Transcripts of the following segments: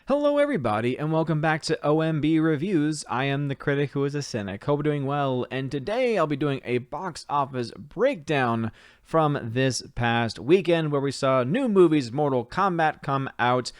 Hello everybody, and welcome back to OMB Reviews. I am the critic who is a cynic. Hope you're doing well, and today I'll be doing a box office breakdown from this past weekend where we saw new movies Mortal Kombat come out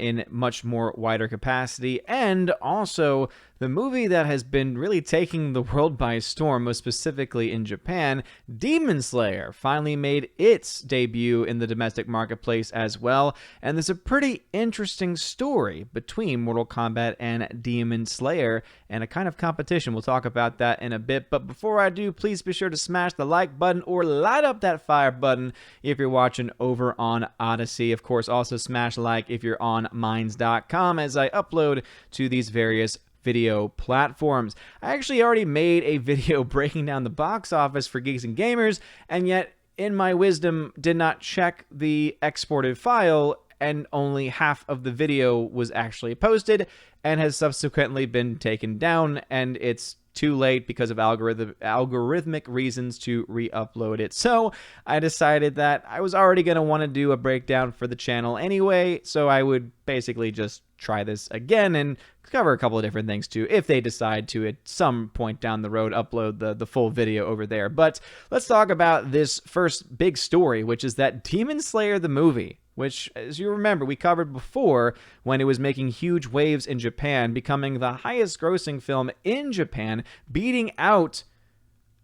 in much more wider capacity, and also the movie that has been really taking the world by storm, most specifically in Japan, Demon Slayer, finally made its debut in the domestic marketplace as well, and there's a pretty interesting story between Mortal Kombat and Demon Slayer, and a kind of competition. We'll talk about that in a bit, but before I do, please be sure to smash the like button or light up that fire button if you're watching over on Odyssey. Of course, also smash like if you're on Minds.com as I upload to these various video platforms. I actually already made a video breaking down the box office for Geeks and Gamers, and yet in my wisdom did not check the exported file, and only half of the video was actually posted and has subsequently been taken down, and it's too late because of algorithmic reasons to re-upload it. So I decided that I was already going to want to do a breakdown for the channel anyway, so I would basically just try this again and cover a couple of different things too, if they decide to at some point down the road upload the full video over there. But let's talk about this first big story, which is that Demon Slayer the movie, which, as you remember, we covered before when it was making huge waves in Japan, becoming the highest grossing film in Japan, beating out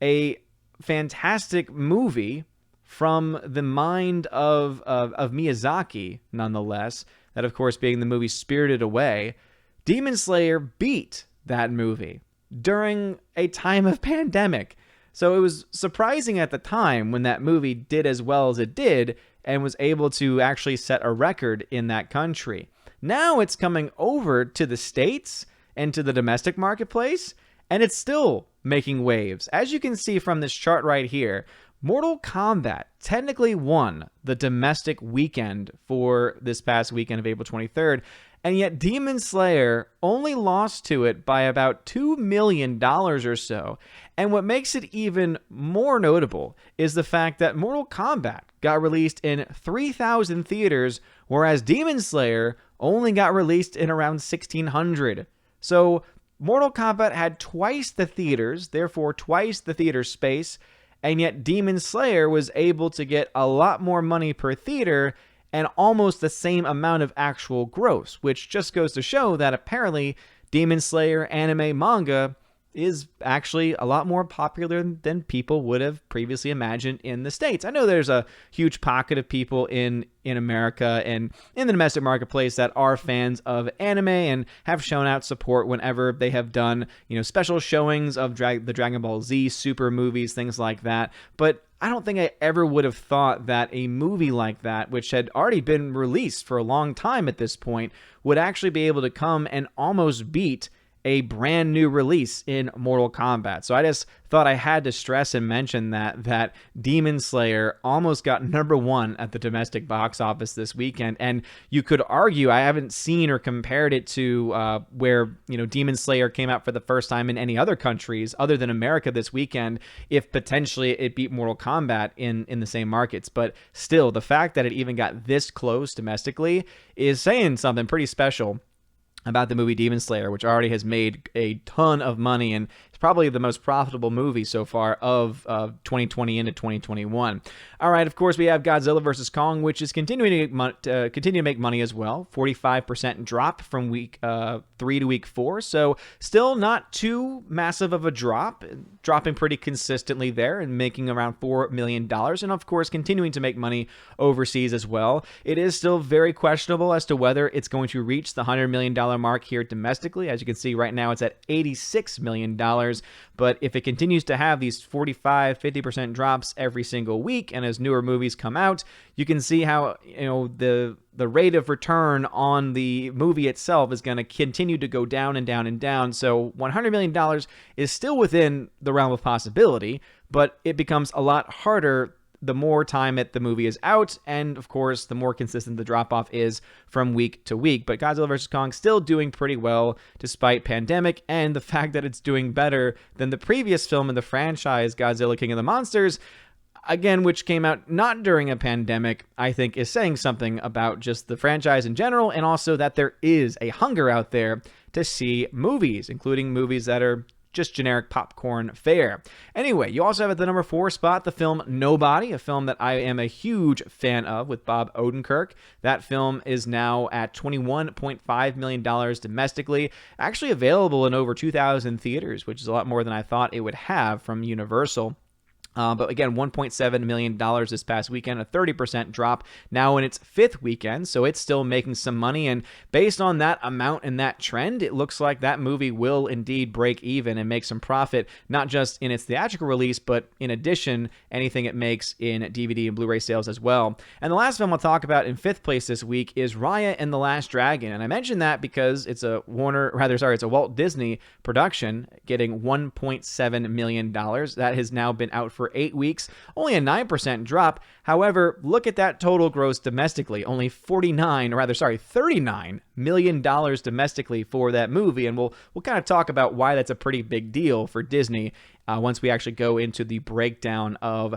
a fantastic movie from the mind of Miyazaki, nonetheless, that of course being the movie Spirited Away. Demon Slayer beat that movie during a time of pandemic. So it was surprising at the time when that movie did as well as it did and was able to actually set a record in that country. Now it's coming over to the States and to the domestic marketplace, and it's still making waves. As you can see from this chart right here, Mortal Kombat technically won the domestic weekend for this past weekend of April 23rd, and yet Demon Slayer only lost to it by about $2 million or so. And what makes it even more notable is the fact that Mortal Kombat got released in 3,000 theaters, whereas Demon Slayer only got released in around 1,600. So Mortal Kombat had twice the theaters, therefore twice the theater space, and yet Demon Slayer was able to get a lot more money per theater and almost the same amount of actual gross, which just goes to show that apparently Demon Slayer anime manga is actually a lot more popular than people would have previously imagined in the States. I know there's a huge pocket of people in America and in the domestic marketplace that are fans of anime and have shown out support whenever they have done, special showings of the Dragon Ball Z Super movies, things like that. But I don't think I ever would have thought that a movie like that, which had already been released for a long time at this point, would actually be able to come and almost beat a brand new release in Mortal Kombat. So I just thought I had to stress and mention that Demon Slayer almost got #1 at the domestic box office this weekend. And you could argue, I haven't seen or compared it to where Demon Slayer came out for the first time in any other countries other than America this weekend, if potentially it beat Mortal Kombat in the same markets. But still, the fact that it even got this close domestically is saying something pretty special about the movie Demon Slayer, which already has made a ton of money and it's probably the most profitable movie so far of 2020 into 2021. All right, of course, we have Godzilla vs. Kong, which is continuing to make money as well. 45% drop from week 3 to week 4, so still not too massive of a drop, dropping pretty consistently there and making around $4 million, and of course continuing to make money overseas as well. It is still very questionable as to whether it's going to reach the $100 million mark here domestically. As you can see right now, it's at $86 million, but if it continues to have these 45-50% drops every single week, and as newer movies come out, you can see how the rate of return on the movie itself is going to continue to go down and down and down. So $100 million is still within the realm of possibility, but it becomes a lot harder the more time the movie is out, and of course the more consistent the drop-off is from week to week. But Godzilla vs. Kong still doing pretty well despite pandemic, and the fact that it's doing better than the previous film in the franchise, Godzilla King of the Monsters, again, which came out not during a pandemic, I think is saying something about just the franchise in general, and also that there is a hunger out there to see movies, including movies that are just generic popcorn fare. Anyway, you also have at the number 4 spot the film Nobody, a film that I am a huge fan of with Bob Odenkirk. That film is now at $21.5 million domestically, actually available in over 2,000 theaters, which is a lot more than I thought it would have from Universal. But again, $1.7 million this past weekend, a 30% drop now in its 5th weekend. So it's still making some money. And based on that amount and that trend, it looks like that movie will indeed break even and make some profit, not just in its theatrical release, but in addition, anything it makes in DVD and Blu-ray sales as well. And the last film I'll talk about in 5th place this week is Raya and the Last Dragon. And I mentioned that because it's a Walt Disney production getting $1.7 million. That has now been out for 8 weeks, only a 9% drop. However, look at that total gross domestically, only $39 million domestically for that movie, and we'll kind of talk about why that's a pretty big deal for Disney once we actually go into the breakdown of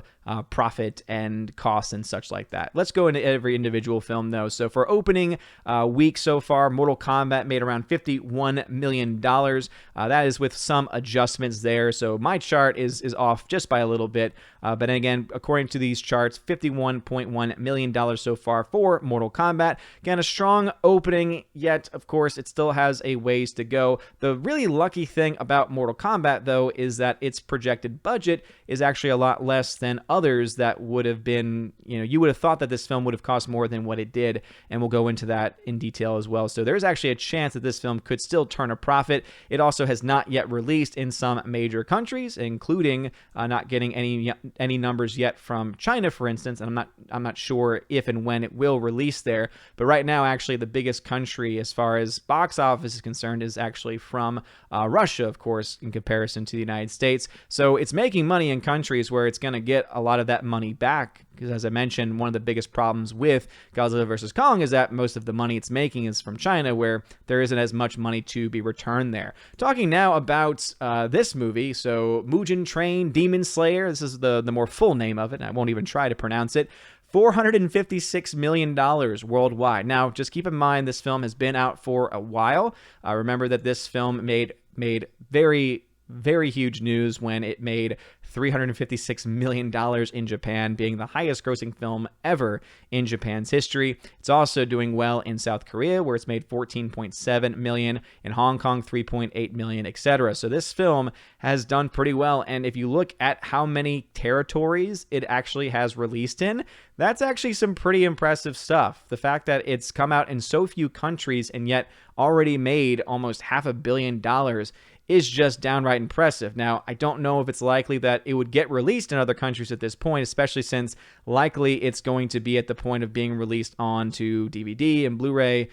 profit and costs and such like that. Let's go into every individual film, though. So for opening week so far, Mortal Kombat made around $51 million. That is with some adjustments there. So my chart is off just by a little bit. But again, according to these charts, $51.1 million so far for Mortal Kombat. Again, a strong opening, yet, of course, it still has a ways to go. The really lucky thing about Mortal Kombat, though, is that its projected budget is actually a lot less than others that would have been, you would have thought that this film would have cost more than what it did, and we'll go into that in detail as well. So there's actually a chance that this film could still turn a profit. It also has not yet released in some major countries, including not getting any numbers yet from China, for instance, and I'm not sure if and when it will release there. But right now, actually, the biggest country as far as box office is concerned is actually from Russia, of course, in comparison to the United States. So it's making money in countries where it's going to get a lot of that money back. Because as I mentioned, one of the biggest problems with Godzilla vs. Kong is that most of the money it's making is from China, where there isn't as much money to be returned there. Talking now about this movie, so Mugen Train Demon Slayer, this is the more full name of it, and I won't even try to pronounce it. $456 million worldwide. Now, just keep in mind, this film has been out for a while. Remember that this film made very, very huge news when it made $356 million in Japan, being the highest grossing film ever in Japan's history. It's also doing well in South Korea, where it's made $14.7 million, in Hong Kong $3.8 million, etc. So this film has done pretty well, and if you look at how many territories it actually has released in, that's actually some pretty impressive stuff. The fact that it's come out in so few countries and yet already made almost $500 million is just downright impressive. Now, I don't know if it's likely that it would get released in other countries at this point, especially since likely it's going to be at the point of being released onto DVD and Blu-ray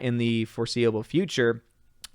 in the foreseeable future.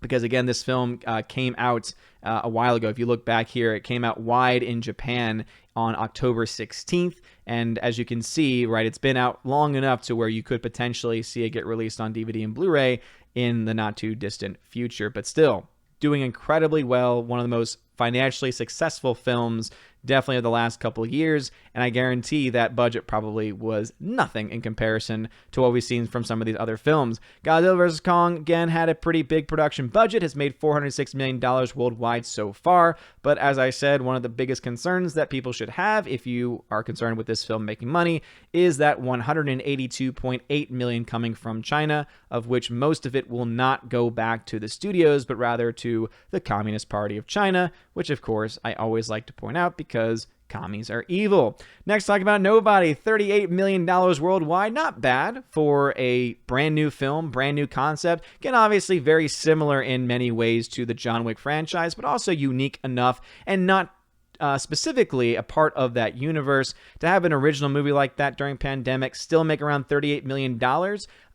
Because again, this film came out a while ago. If you look back here, it came out wide in Japan on October 16th. And as you can see, right, it's been out long enough to where you could potentially see it get released on DVD and Blu-ray in the not too distant future. But still, doing incredibly well, one of the most financially successful films definitely of the last couple of years, and I guarantee that budget probably was nothing in comparison to what we've seen from some of these other films. Godzilla vs. Kong, again, had a pretty big production budget, has made $406 million worldwide so far, but as I said, one of the biggest concerns that people should have if you are concerned with this film making money is that $182.8 million coming from China, of which most of it will not go back to the studios, but rather to the Communist Party of China, which of course I always like to point out because commies are evil. Next, talking about Nobody, $38 million worldwide. Not bad for a brand new film, brand new concept. Again, obviously very similar in many ways to the John Wick franchise, but also unique enough and not specifically a part of that universe to have an original movie like that during pandemic still make around $38 million.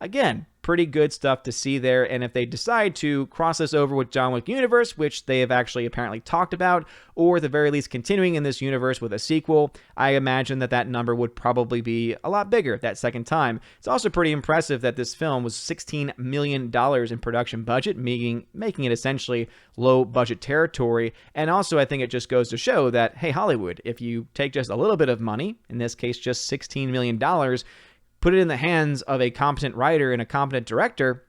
Again, pretty good stuff to see there. And if they decide to cross this over with John Wick universe, which they have actually apparently talked about, or at the very least continuing in this universe with a sequel, I imagine that that number would probably be a lot bigger that second time. It's also pretty impressive that this film was $16 million in production budget, making it essentially low budget territory. And also I think it just goes to show that, hey, Hollywood, if you take just a little bit of money, in this case just $16 million, put it in the hands of a competent writer and a competent director,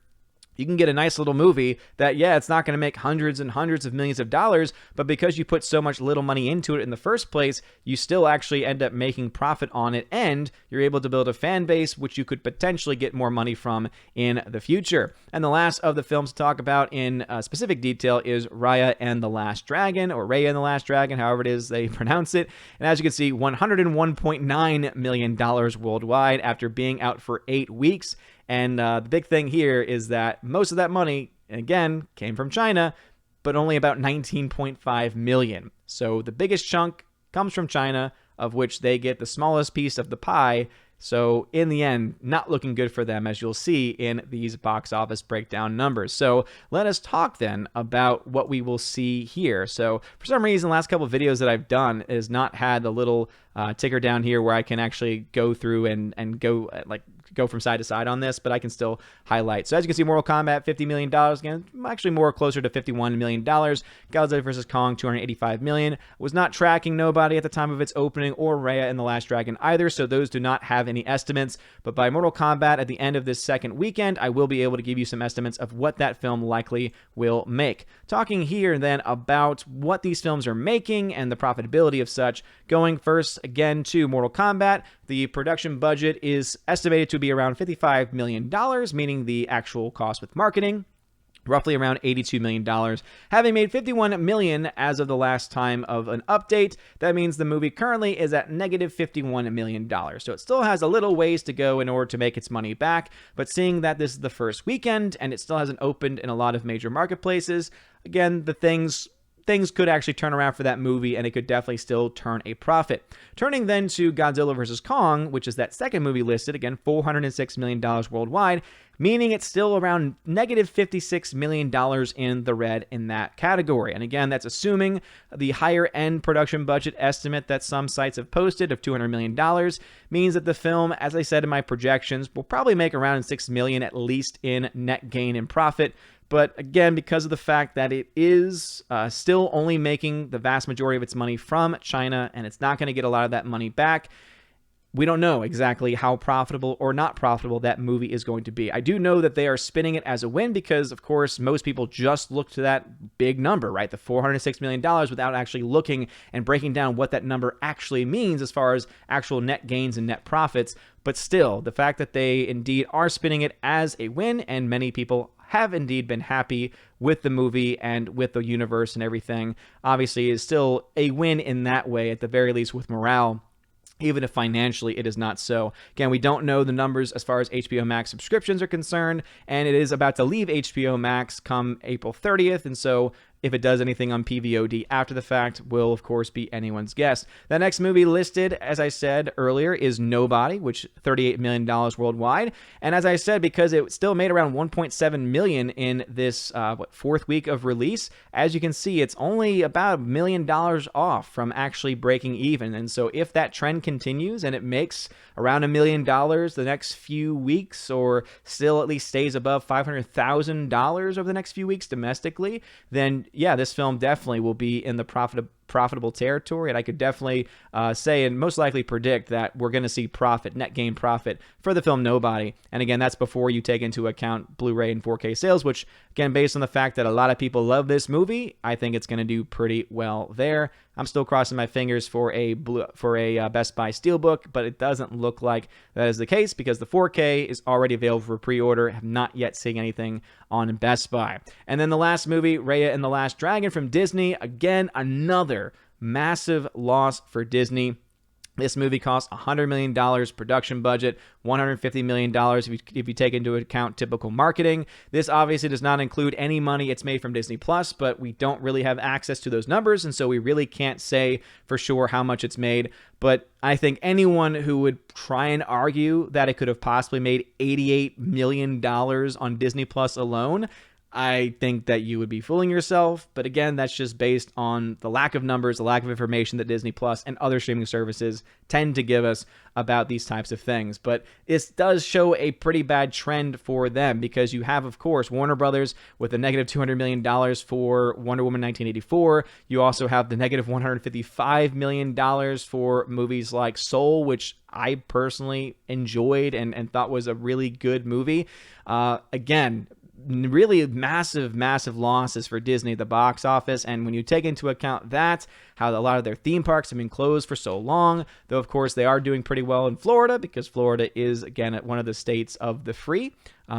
you can get a nice little movie that, yeah, it's not going to make hundreds and hundreds of millions of dollars, but because you put so much little money into it in the first place, you still actually end up making profit on it, and you're able to build a fan base, which you could potentially get more money from in the future. And the last of the films to talk about in specific detail is Raya and the Last Dragon, or Raya and the Last Dragon, however it is they pronounce it. And as you can see, $101.9 million worldwide after being out for 8 weeks. And the big thing here is that most of that money, again, came from China, but only about 19.5 million. So the biggest chunk comes from China, of which they get the smallest piece of the pie. So in the end, not looking good for them, as you'll see in these box office breakdown numbers. So let us talk then about what we will see here. So for some reason, the last couple of videos that I've done has not had the little ticker down here where I can actually go through and go go from side to side on this, but I can still highlight. So as you can see, Mortal Kombat, $50 million. Again, actually more closer to $51 million. Godzilla vs. Kong, $285 million. Was not tracking nobody at the time of its opening, or Raya and the Last Dragon either, so those do not have any estimates. But by Mortal Kombat, at the end of this second weekend, I will be able to give you some estimates of what that film likely will make. Talking here then about what these films are making and the profitability of such, going first again to Mortal Kombat. The production budget is estimated to be around $55 million, meaning the actual cost with marketing, roughly around $82 million. Having made $51 million as of the last time of an update, that means the movie currently is at negative $51 million. So it still has a little ways to go in order to make its money back, but seeing that this is the first weekend and it still hasn't opened in a lot of major marketplaces, again, the things could actually turn around for that movie, and it could definitely still turn a profit. Turning then to Godzilla vs. Kong, which is that second movie listed, again, $406 million worldwide, meaning it's still around negative $56 million in the red in that category. And again, that's assuming the higher end production budget estimate that some sites have posted of $200 million, means that the film, as I said in my projections, will probably make around $6 million at least in net gain and profit. But again, because of the fact that it is still only making the vast majority of its money from China, and it's not going to get a lot of that money back, we don't know exactly how profitable or not profitable that movie is going to be. I do know that they are spinning it as a win because, of course, most people just look to that big number, right? The $406 million, without actually looking and breaking down what that number actually means as far as actual net gains and net profits. But still, the fact that they indeed are spinning it as a win, and many people have indeed been happy with the movie and with the universe and everything, obviously is still a win in that way, at the very least with morale, even if financially it is not so. Again, we don't know the numbers as far as HBO Max subscriptions are concerned, and it is about to leave HBO Max come April 30th, and so if it does anything on PVOD after the fact will, of course, be anyone's guess. The next movie listed, as I said earlier, is Nobody, which $38 million worldwide. And as I said, because it still made around $1.7 million in this fourth week of release, as you can see, it's only about $1 million off from actually breaking even. And so if that trend continues and it makes around $1 million the next few weeks, or still at least stays above $500,000 over the next few weeks domestically, then yeah, this film definitely will be in the profitable territory, and I could definitely say and most likely predict that we're going to see net gain profit for the film Nobody. And again, that's before you take into account Blu-ray and 4K sales, which again, based on the fact that a lot of people love this movie, I think it's going to do pretty well there. I'm still crossing my fingers for a Best Buy Steelbook, but it doesn't look like that is the case because the 4K is already available for pre-order. Have not yet seen anything on Best Buy. And then the last movie, Raya and the Last Dragon from Disney, again, another massive loss for Disney. This movie cost $100 million production budget, $150 million if you take into account typical marketing. This obviously does not include any money it's made from Disney Plus, but we don't really have access to those numbers, and so we really can't say for sure how much it's made. But I think anyone who would try and argue that it could have possibly made $88 million on Disney Plus alone, I think that you would be fooling yourself. But again, that's just based on the lack of numbers, the lack of information that Disney Plus and other streaming services tend to give us about these types of things. But this does show a pretty bad trend for them, because you have, of course, Warner Brothers with a negative $200 million for Wonder Woman 1984. You also have the negative $155 million for movies like Soul, which I personally enjoyed and thought was a really good movie. Again, really massive losses for Disney at the box office. And when you take into account that, how a lot of their theme parks have been closed for so long, though of course they are doing pretty well in Florida, because Florida is, again, one of the states of the free.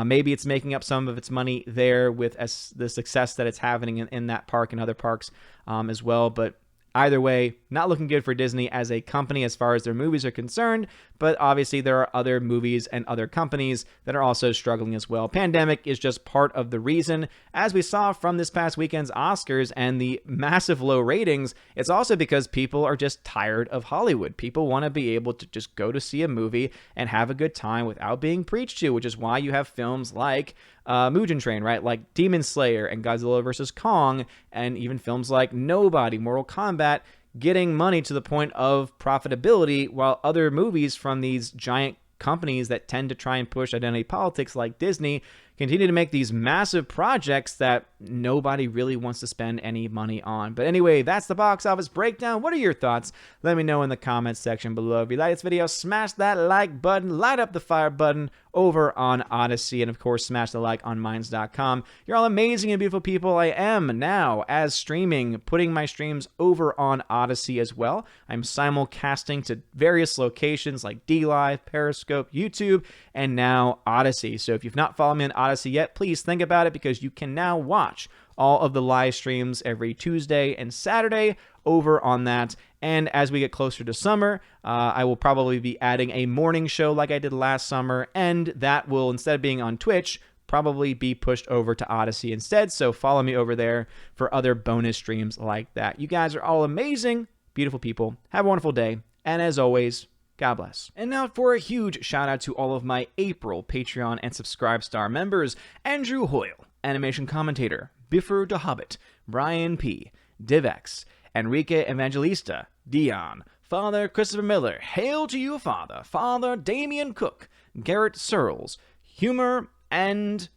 Maybe it's making up some of its money there with the success that it's having in that park and other parks as well. But either way, not looking good for Disney as a company as far as their movies are concerned, but obviously there are other movies and other companies that are also struggling as well. Pandemic is just part of the reason. As we saw from this past weekend's Oscars and the massive low ratings, it's also because people are just tired of Hollywood. People want to be able to just go to see a movie and have a good time without being preached to, which is why you have films like Mugen Train, right? Like Demon Slayer and Godzilla vs. Kong, and even films like Nobody, Mortal Kombat, getting money to the point of profitability, while other movies from these giant companies that tend to try and push identity politics like Disney continue to make these massive projects that nobody really wants to spend any money on. But anyway, that's the box office breakdown. What are your thoughts? Let me know in the comments section below. If you like this video, smash that like button, light up the fire button over on Odyssey, and of course, smash the like on Minds.com. You're all amazing and beautiful people. I am now, as streaming, putting my streams over on Odyssey as well. I'm simulcasting to various locations like DLive, Periscope, YouTube, and now Odyssey. So if you've not followed me on Odyssey yet, please think about it, because you can now watch all of the live streams every Tuesday and Saturday over on that. And as we get closer to summer, I will probably be adding a morning show like I did last summer, and that will, instead of being on Twitch, probably be pushed over to Odyssey instead. So follow me over there for other bonus streams like that. You guys are all amazing, beautiful people. Have a wonderful day, and as always, God bless. And now for a huge shout out to all of my April Patreon and Subscribe Star members: Andrew Hoyle, Animation Commentator, Biffer the Hobbit, Brian P., Divex, Enrique Evangelista, Dion, Father Christopher Miller, Hail to you, Father, Father Damian Cook, Garrett Searles, Humor and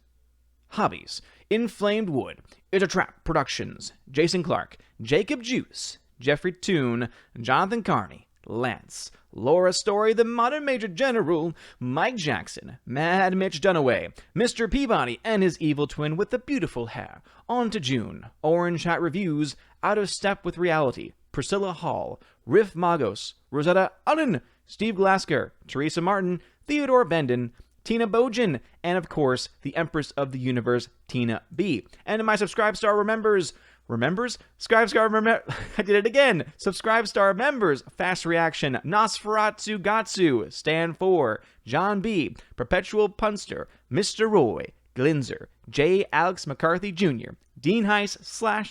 Hobbies, Inflamed Wood, It's a Trap Productions, Jason Clark, Jacob Juice, Jeffrey Toone, Jonathan Carney, Lance, Laura Story, the Modern Major General, Mike Jackson, Mad Mitch Dunaway, Mr. Peabody and his evil twin with the beautiful hair, On to June, Orange Hat Reviews, Out of Step with Reality, Priscilla Hall, Riff Magos, Rosetta Allen, Steve Glasker, Teresa Martin, Theodore Bendon, Tina Bojan, and of course, the Empress of the Universe, Tina B. And to my Subscribe Star remembers, Subscribe Star I did it again. Subscribe Star members: Fast Reaction, Nosferatu Gatsu, Stan 4, John B, Perpetual Punster, Mr. Roy, Glinzer, J. Alex McCarthy Jr., Dean Heiss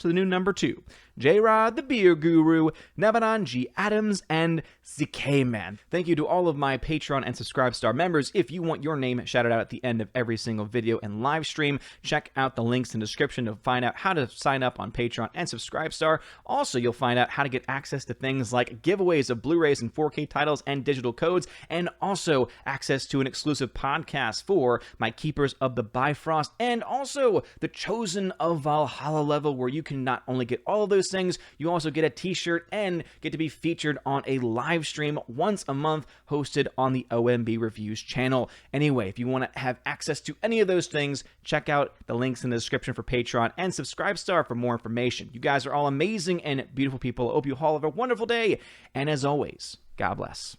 / the new number 2, J-Rod the Beer Guru, Nebanon G. Adams, and ZK Man. Thank you to all of my Patreon and Subscribe Star members. If you want your name shouted out at the end of every single video and live stream, check out the links in the description to find out how to sign up on Patreon and Subscribe Star. Also, you'll find out how to get access to things like giveaways of Blu-rays and 4K titles and digital codes, and also access to an exclusive podcast for my Keepers of the Bifrost, and also the Chosen of Valhalla level, where you can not only get all of those things, you also get a t-shirt and get to be featured on a live stream once a month hosted on the OMB Reviews channel. Anyway, if you want to have access to any of those things, check out the links in the description for Patreon and Subscribe Star for more information. You guys are all amazing and beautiful people. I hope you all have a wonderful day, and as always, God bless.